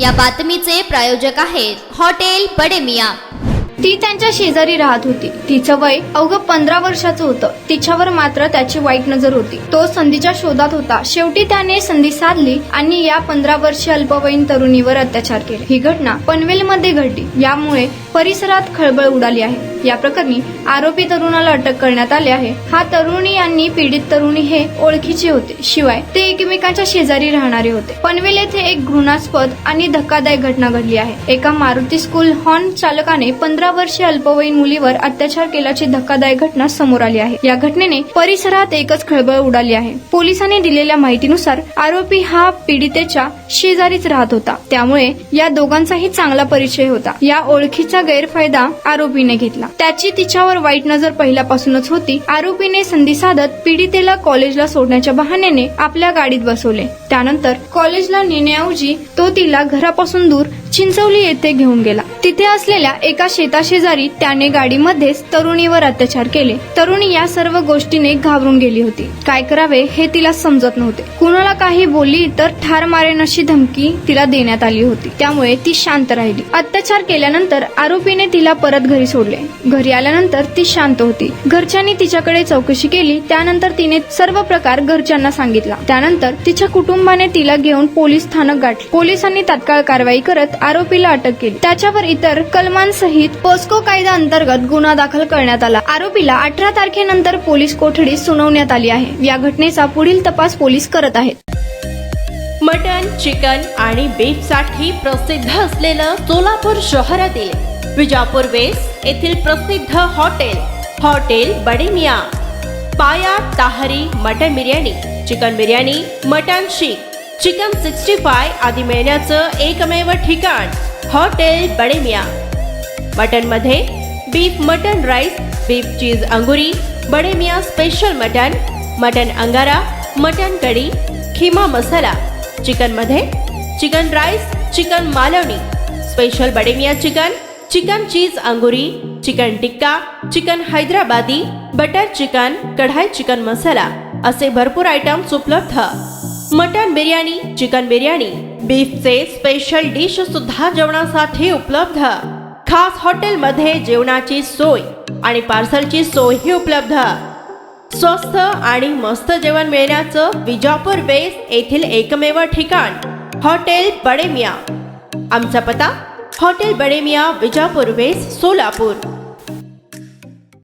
या बातमीचे प्रायोजक आहेत हॉटेल बडे मियां। ती त्यांच्या शेजारी राहत होती। तिचं वय अवघं 15 वर्षाचं होतं। तिच्यावर मात्र त्याची वाईट नजर होती। तो संधीच्या शोधात होता। शेवटी त्याने संधी साधली आणि या 15 वर्षीय अल्पवयीन तरुणीवर अत्याचार केले। ही घटना पनवेलमध्ये घडली। यामुळे परिसरात खळबळ उडाली आहे। या प्रकरणी आरोपी तरुणाला अटक करण्यात आली आहे। हा तरुणी आणि पीडित तरुणी हे ओळखीचे होते, शिवाय ते एकमेकांच्या शेजारी राहणारे होते। पनवेल येथे एक घृणास्पद आणि धक्कादायक घटना घडली आहे। एका मारुती स्कूल हॉर्न चालकाने 15 वर्षीय अल्पवयीन मुलीवर अत्याचार केल्याची धक्कादायक घटना समोर आली आहे। या घटनेने परिसरात एकच खळबळ उडाली आहे। पोलिसांनी दिलेल्या माहितीनुसार आरोपी हा पीडितेच्या शेजारीच राहत होता, त्यामुळे या दोघांचाही चांगला परिचय होता। या ओळखीचा गैरफायदा आरोपीने घेतला। त्याची तिच्यावर वाईट नजर पहिल्यापासूनच होती। आरोपीने संधी साधत पीडितेला कॉलेजला सोडण्याच्या बहाण्याने आपल्या गाडीत बसवले। त्यानंतर कॉलेजला नेण्याऐवजी तो तिला घरापासून दूर चिंचवली येथे घेऊन गेला। तिथे असलेल्या एका शेताशेजारी त्याने गाडीमध्येच तरुणीवर अत्याचार केले। तरुणी या सर्व गोष्टीने घाबरून गेली होती। काय करावे हे तिला समजत नव्हते। कुणाला काही बोलली तर ठार मारेन अशी धमकी तिला देण्यात आली होती, त्यामुळे ती शांत राहिली। अत्याचार केल्यानंतर आरोपीने तिला परत घरी सोडले। घरी आल्यानंतर ती शांत होती। घरच्यांनी तिच्याकडे चौकशी केली। त्यानंतर तिने सर्व प्रकार घरच्यांना सांगितला। त्यानंतर तिच्या कुटुंबाने तिला घेऊन पोलीस स्थानक गाठले। पोलिसांनी तात्काळ कारवाई करत आरोपीला अटक केली। त्याच्यावर इतर कलमांसहित पोस्को कायदा अंतर्गत गुन्हा दाखल करण्यात आला। आरोपीला 18 तारखेनंतर पोलीस कोठडीत सुनावण्यात आली आहे। या घटनेचा पुढील तपास पोलीस करत आहेत। मटन, चिकन आणि बीफ साठी प्रसिद्ध असलेलं सोलापूर शहरातील विजापूर वेस्ट येथील प्रसिद्ध hotel Bade Miyan. Paya tahari mutton biryani, chicken biryani, mutton seekh, chicken 65 आदी मिळण्याचं एकमेव ठिकाण हॉटेल बडे मियां। मटन मध्ये beef mutton rice, beef cheese angoori, Bade Miyan special mutton angara, mutton kadhi, keema masala. Chicken मध्ये chicken rice, chicken Malvani, special Bade Miyan chicken cheese angoori, chicken tikka, chicken Hyderabadi, butter chicken, kadai chicken masala असे भरपूर आयटम्स उपलब्ध। मटन बिर्याणी, चिकन बिर्याणी, बीफचे स्पेशल डिश सुद्धा जेवणासाठी उपलब्ध। खास हॉटेलमध्ये जेवणाची सोय आणि पार्सलची सोयही उपलब्ध। स्वस्त आणि मस्त जेवण मिळण्याचं विजापूर वेस्ट येथील एकमेव ठिकाण हॉटेल बडे मियां। आमचा पत्ता हॉटेल बडे मियां, विजापूर वेस्ट, सोलापूर।